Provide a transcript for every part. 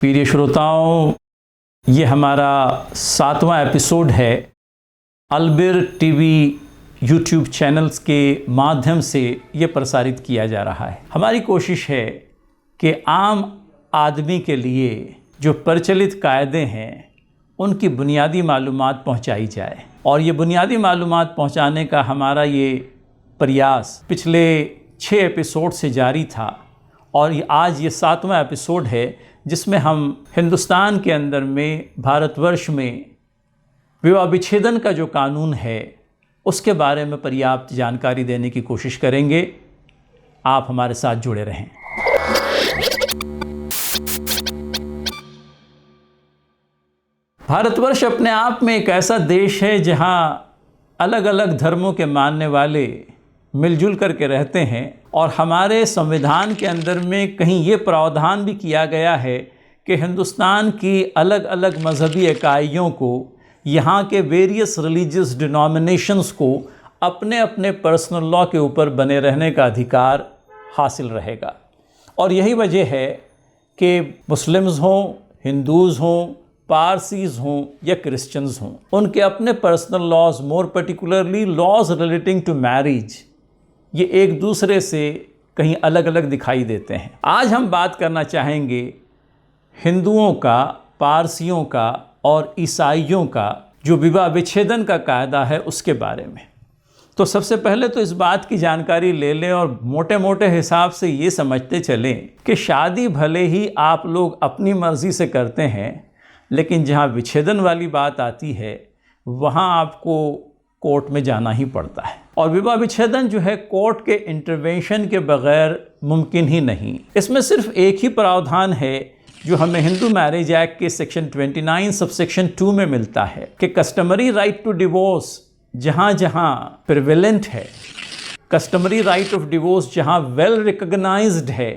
प्रिय श्रोताओं, ये हमारा 7वां एपिसोड है। अलबिर टीवी यूट्यूब चैनल्स के माध्यम से ये प्रसारित किया जा रहा है। हमारी कोशिश है कि आम आदमी के लिए जो प्रचलित कायदे हैं उनकी बुनियादी मालूमात पहुंचाई जाए, और ये बुनियादी मालूमात पहुंचाने का हमारा ये प्रयास पिछले 6 एपिसोड से जारी था, और आज ये 7वां एपिसोड है जिसमें हम हिंदुस्तान के अंदर में, भारतवर्ष में विवाह विच्छेदन का जो कानून है उसके बारे में पर्याप्त जानकारी देने की कोशिश करेंगे। आप हमारे साथ जुड़े रहें। भारतवर्ष अपने आप में एक ऐसा देश है जहां अलग अलग धर्मों के मानने वाले मिलजुल करके रहते हैं, और हमारे संविधान के अंदर में कहीं ये प्रावधान भी किया गया है कि हिंदुस्तान की अलग अलग मजहबी इकाइयों को, यहाँ के वेरियस रिलीजियस डिनोमिनेशंस को अपने अपने पर्सनल लॉ के ऊपर बने रहने का अधिकार हासिल रहेगा। और यही वजह है कि मुस्लिम्स हों, हिंदूज़ हों, पारसीज़ हों या क्रिश्चियंस हों, उनके अपने personal laws, more particularly laws relating to marriage, ये एक दूसरे से कहीं अलग अलग दिखाई देते हैं। आज हम बात करना चाहेंगे हिंदुओं का, पारसियों का और ईसाइयों का जो विवाह विच्छेदन का कायदा है उसके बारे में। तो सबसे पहले तो इस बात की जानकारी ले लें और मोटे मोटे हिसाब से ये समझते चलें कि शादी भले ही आप लोग अपनी मर्ज़ी से करते हैं, लेकिन जहाँ विच्छेदन वाली बात आती है वहाँ आपको कोर्ट में जाना ही पड़ता है। और विवाह विच्छेदन जो है कोर्ट के इंटरवेंशन के बगैर मुमकिन ही नहीं। इसमें सिर्फ एक ही प्रावधान है जो हमें हिंदू मैरिज एक्ट के सेक्शन 29 सबसेक्शन 2 में मिलता है कि कस्टमरी राइट टू डिवोर्स जहाँ जहाँ प्रिवेलेंट है, कस्टमरी राइट ऑफ डिवोर्स जहाँ वेल रिकग्नाइज्ड है,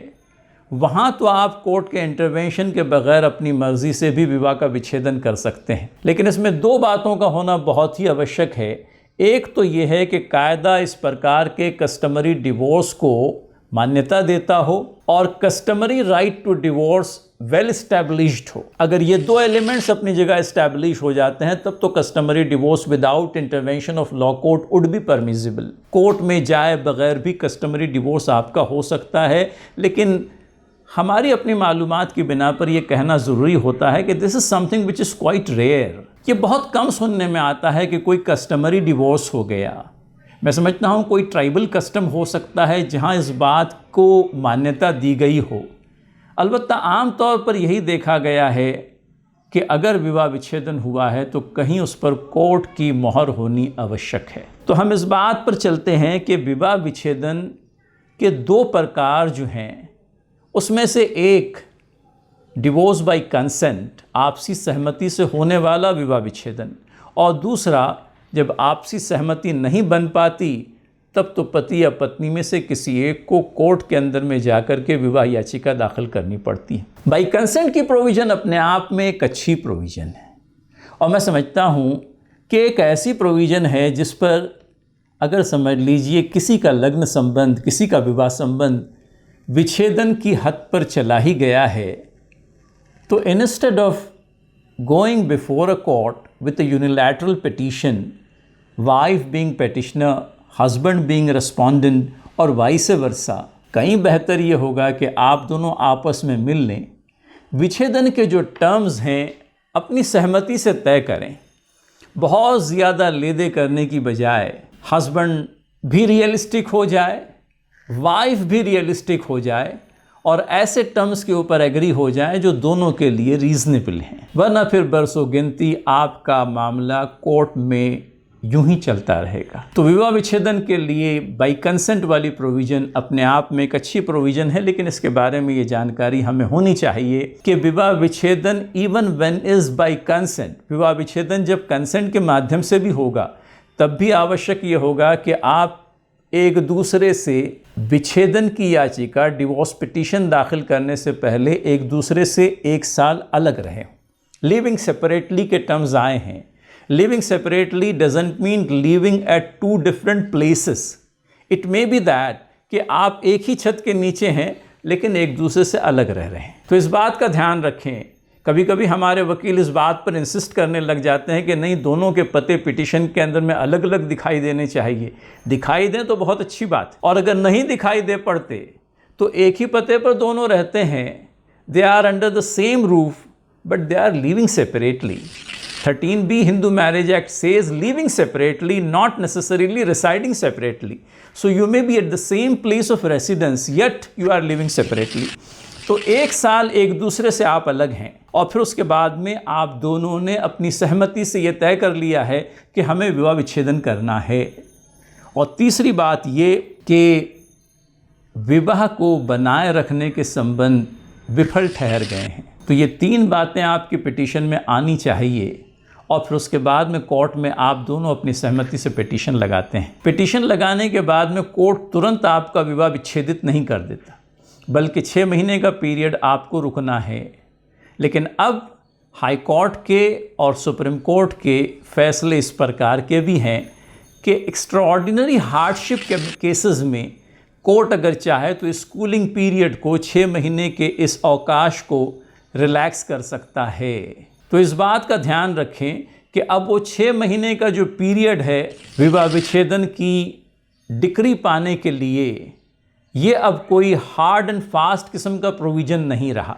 वहाँ तो आप कोर्ट के इंटरवेंशन के बगैर अपनी मर्ज़ी से भी विवाह का विच्छेदन कर सकते हैं। लेकिन इसमें 2 बातों का होना बहुत ही आवश्यक है। एक तो ये है कि कायदा इस प्रकार के कस्टमरी डिवोर्स को मान्यता देता हो और customary right to divorce well established हो। अगर ये 2 एलिमेंट्स अपनी जगह इस्टेब्लिश हो जाते हैं तब तो customary divorce without intervention of law court would be permissible. Court में जाए बगैर भी कस्टमरी डिवोर्स आपका हो सकता है, लेकिन हमारी अपनी मालूमात की बिना पर यह कहना ज़रूरी होता है कि this is something which is quite rare. ये बहुत कम सुनने में आता है कि कोई कस्टमरी डिवोर्स हो गया। मैं समझता हूँ कोई ट्राइबल कस्टम हो सकता है जहाँ इस बात को मान्यता दी गई हो। अलबत्ता आम तौर पर यही देखा गया है कि अगर विवाह विच्छेदन हुआ है तो कहीं उस पर कोर्ट की मोहर होनी आवश्यक है। तो हम इस बात पर चलते हैं कि विवाह विच्छेदन के 2 प्रकार जो हैं, उसमें से एक डिवोर्स बाय कंसेंट, आपसी सहमति से होने वाला विवाह विच्छेदन, और दूसरा जब आपसी सहमति नहीं बन पाती तब तो पति या पत्नी में से किसी एक को कोर्ट के अंदर में जाकर के विवाह याचिका दाखिल करनी पड़ती है। बाय कंसेंट की प्रोविज़न अपने आप में एक अच्छी प्रोविज़न है, और मैं समझता हूँ कि एक ऐसी प्रोविज़न है जिस पर अगर समझ लीजिए किसी का लग्न संबंध, किसी का विवाह संबंध विच्छेदन की हद पर चला ही गया है, तो instead of going before a court with a unilateral petition, wife being petitioner, husband being respondent और वाइस वर्सा, कहीं बेहतर ये होगा कि आप दोनों आपस में मिल लें, विच्छेदन के जो टर्म्स हैं अपनी सहमति से तय करें। बहुत ज़्यादा ले-दे करने की बजाय हस्बैंड भी रियलिस्टिक हो जाए, वाइफ भी रियलिस्टिक हो जाए, और ऐसे टर्म्स के ऊपर एग्री हो जाए जो दोनों के लिए रीज़नेबल हैं। वरना फिर बरसों गिनती आपका मामला कोर्ट में यूं ही चलता रहेगा। तो विवाह विच्छेदन के लिए बाय कंसेंट वाली प्रोविज़न अपने आप में एक अच्छी प्रोविज़न है, लेकिन इसके बारे में ये जानकारी हमें होनी चाहिए कि विवाह विच्छेदन even when is by consent, विवाह विच्छेदन जब कंसेंट के माध्यम से भी होगा तब भी आवश्यक ये होगा कि आप एक दूसरे से विच्छेदन की याचिका, डिवोर्स पिटीशन दाखिल करने से पहले एक दूसरे से 1 साल अलग रहें। लिविंग सेपरेटली के टर्म्स आए हैं। Living separately doesn't mean living at 2 different places. It may be that कि आप एक ही छत के नीचे हैं लेकिन एक दूसरे से अलग रह रहे हैं। तो इस बात का ध्यान रखें कभी कभी हमारे वकील इस बात पर इंसिस्ट करने लग जाते हैं कि नहीं, दोनों के पते पिटीशन के अंदर में अलग अलग दिखाई देने चाहिए। दिखाई दें तो बहुत अच्छी बात, और अगर नहीं दिखाई दे पड़ते तो एक ही पते पर दोनों रहते हैं, they are under the same roof but they are living separately. 13B Hindu Marriage Act says living separately, not necessarily residing separately. So you may be at the same place of residence, yet you are living separately. तो 1 साल एक दूसरे से आप अलग हैं, और फिर उसके बाद में आप दोनों ने अपनी सहमति से ये तय कर लिया है कि हमें विवाह विच्छेदन करना है। और तीसरी बात ये कि विवाह को बनाए रखने के संबंध विफल ठहर गए हैं। तो ये 3 बातें आपकी पिटीशन में आनी चाहिए, और फिर उसके बाद में कोर्ट में आप दोनों अपनी सहमति से पिटीशन लगाते हैं। पिटीशन लगाने के बाद में कोर्ट तुरंत आपका विवाह विच्छेदित नहीं कर देता, बल्कि 6 महीने का पीरियड आपको रुकना है। लेकिन अब हाई कोर्ट के और सुप्रीम कोर्ट के फैसले इस प्रकार के भी हैं कि एक्स्ट्राऑर्डिनरी हार्डशिप के केसेस में कोर्ट अगर चाहे तो स्कूलिंग पीरियड को 6 महीने के इस अवकाश को रिलैक्स कर सकता है। तो इस बात का ध्यान रखें कि अब वो 6 महीने का जो पीरियड है विवाह विच्छेदन की डिक्री पाने के लिए, ये अब कोई हार्ड एंड फास्ट किस्म का प्रोविज़न नहीं रहा।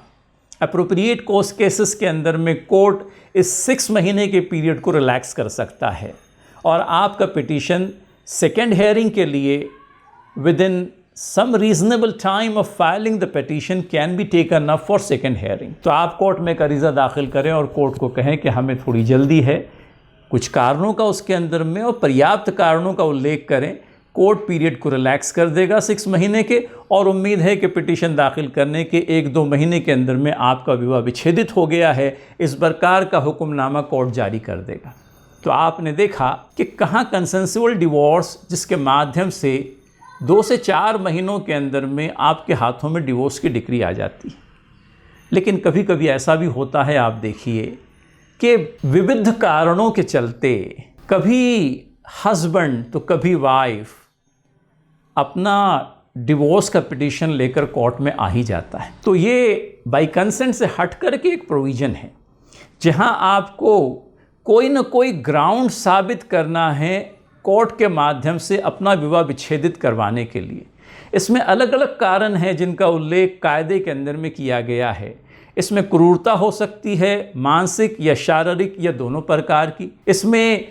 अप्रोप्रिएट कोर्स केसेस के अंदर में कोर्ट इस 6 महीने के पीरियड को रिलैक्स कर सकता है, और आपका पिटीशन सेकेंड हेयरिंग के लिए with in some reasonable time of filing the petition can be taken up for second hearing। तो आप कोर्ट में एक अरीज़ा दाखिल करें और कोर्ट को कहें कि हमें थोड़ी जल्दी है, कुछ कारणों का उसके अंदर में और पर्याप्त कारणों का उल्लेख करें। कोर्ट पीरियड को रिलैक्स कर देगा 6 महीने के, और उम्मीद है कि पिटीशन दाखिल करने के 1-2 महीने के अंदर में आपका विवाह विच्छेदित हो गया है, इस प्रकार का हुक्मनामा कोर्ट जारी कर देगा। तो आपने देखा कि कहाँ कंसेंसुअल डिवोर्स, जिसके माध्यम से 2 से 4 महीनों के अंदर में आपके हाथों में डिवोर्स की डिक्री आ जाती है। लेकिन कभी कभी ऐसा भी होता है, आप देखिए कि विविध कारणों के चलते कभी हस्बैंड तो कभी वाइफ अपना डिवोर्स का पिटीशन लेकर कोर्ट में आ ही जाता है। तो ये बाय कंसेंट से हट कर के एक प्रोविज़न है, जहां आपको कोई न कोई ग्राउंड साबित करना है कोर्ट के माध्यम से अपना विवाह विच्छेदित करवाने के लिए। इसमें अलग अलग कारण हैं जिनका उल्लेख कायदे के अंदर में किया गया है। इसमें क्रूरता हो सकती है, मानसिक या शारीरिक या दोनों प्रकार की। इसमें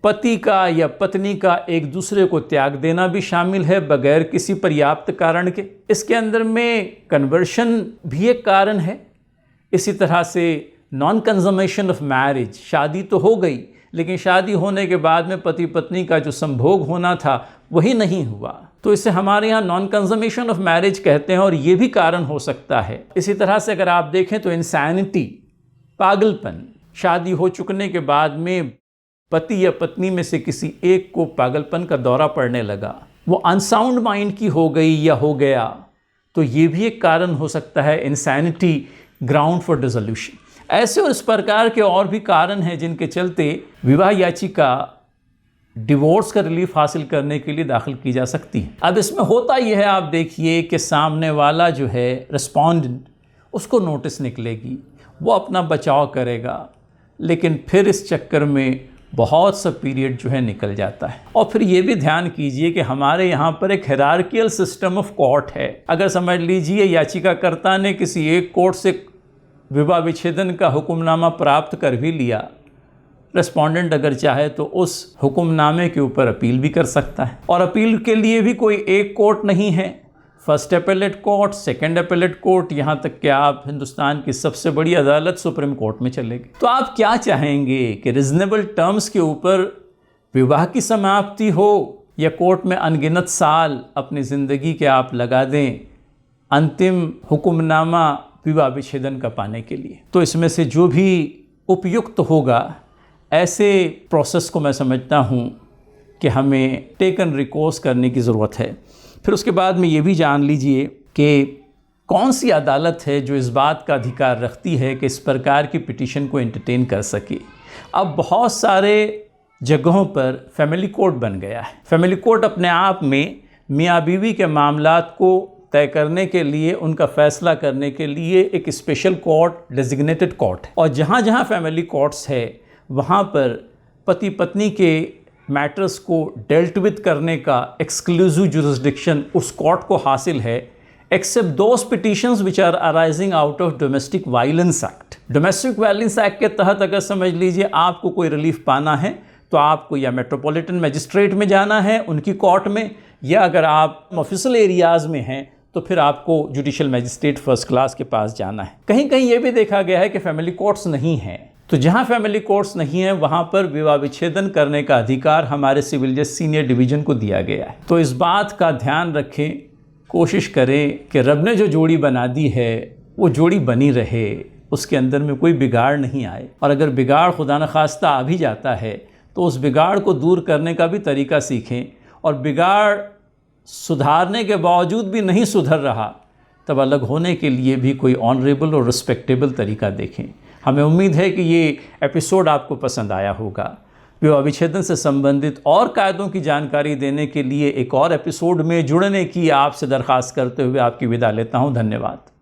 पति का या पत्नी का एक दूसरे को त्याग देना भी शामिल है बगैर किसी पर्याप्त कारण के। इसके अंदर में कन्वर्शन भी एक कारण है। इसी तरह से नॉन कंजमेशन ऑफ मैरिज, शादी तो हो गई लेकिन शादी होने के बाद में पति पत्नी का जो संभोग होना था वही नहीं हुआ, तो इसे हमारे यहाँ नॉन कंजमेशन ऑफ मैरिज कहते हैं, और ये भी कारण हो सकता है। इसी तरह से अगर आप देखें तो इंसैनिटी, पागलपन, शादी हो चुकने के बाद में पति या पत्नी में से किसी एक को पागलपन का दौरा पड़ने लगा, वो अनसाउंड माइंड की हो गई या हो गया, तो ये भी एक कारण हो सकता है, इंसैनिटी ग्राउंड फॉर डिसोल्यूशन। ऐसे और इस प्रकार के और भी कारण हैं जिनके चलते विवाह याचिका डिवोर्स का रिलीफ हासिल करने के लिए दाखिल की जा सकती है। अब इसमें होता यह है, आप देखिए कि सामने वाला जो है रिस्पोंडेंट, उसको नोटिस निकलेगी, वो अपना बचाव करेगा, लेकिन फिर इस चक्कर में बहुत सा पीरियड जो है निकल जाता है। और फिर ये भी ध्यान कीजिए कि हमारे यहाँ पर एक हायरार्कियल सिस्टम ऑफ कोर्ट है। अगर समझ लीजिए याचिकाकर्ता ने किसी एक कोर्ट से विवाह विच्छेदन का हुक्मनामा प्राप्त कर भी लिया, रेस्पोंडेंट अगर चाहे तो उस हुक्मनामे के ऊपर अपील भी कर सकता है, और अपील के लिए भी कोई एक कोर्ट नहीं है, first appellate court, second appellate court, यहाँ तक कि आप हिंदुस्तान की सबसे बड़ी अदालत सुप्रीम कोर्ट में चले गए। तो आप क्या चाहेंगे कि रिजनेबल टर्म्स के ऊपर विवाह की समाप्ति हो, या कोर्ट में अनगिनत साल अपनी ज़िंदगी के आप लगा दें अंतिम हुक्मनामा विवाह विच्छेदन का पाने के लिए? तो इसमें से जो भी उपयुक्त होगा, ऐसे प्रोसेस को मैं समझता हूँ कि हमें टेकन रिकोर्स करने की ज़रूरत है। फिर उसके बाद में ये भी जान लीजिए कि कौन सी अदालत है जो इस बात का अधिकार रखती है कि इस प्रकार की पिटीशन को एंटरटेन कर सके। अब बहुत सारे जगहों पर फैमिली कोर्ट बन गया है। फैमिली कोर्ट अपने आप में मियाँ बीवी के मामलात को तय करने के लिए, उनका फैसला करने के लिए एक स्पेशल कोर्ट, डेजिग्नेटेड कोर्ट है। और जहाँ जहाँ फैमिली कोर्ट्स है वहाँ पर पति पत्नी के मैटर्स को डेल्ट विद करने का एक्सक्लूसिव जुरिस्डिक्शन उस कोर्ट को हासिल है, except those petitions which are arising out of domestic violence act. Domestic violence act के तहत अगर समझ लीजिए आपको कोई रिलीफ पाना है तो आपको या मेट्रोपॉलिटन मजिस्ट्रेट में जाना है उनकी कोर्ट में, या अगर आप ऑफिशियल एरियाज़ में हैं तो फिर आपको जुडिशल मजिस्ट्रेट फर्स्ट क्लास के पास जाना है। कहीं कहीं ये भी देखा गया है कि फैमिली कोर्ट्स नहीं हैं, तो जहाँ फैमिली कोर्ट्स नहीं है वहाँ पर विवाह विच्छेदन करने का अधिकार हमारे सिविल जज सीनियर डिवीज़न को दिया गया है। तो इस बात का ध्यान रखें, कोशिश करें कि रब ने जो जोड़ी बना दी है वो जोड़ी बनी रहे, उसके अंदर में कोई बिगाड़ नहीं आए। और अगर बिगाड़ खुदा न खास्ता आ भी जाता है तो उस बिगाड़ को दूर करने का भी तरीका सीखें, और बिगाड़ सुधारने के बावजूद भी नहीं सुधर रहा तब अलग होने के लिए भी कोई ऑनरेबल और रिस्पेक्टेबल तरीका देखें। हमें उम्मीद है कि ये एपिसोड आपको पसंद आया होगा। विवाह विच्छेदन से संबंधित और कायदों की जानकारी देने के लिए एक और एपिसोड में जुड़ने की आपसे दरख्वास्त करते हुए आपकी विदा लेता हूँ। धन्यवाद।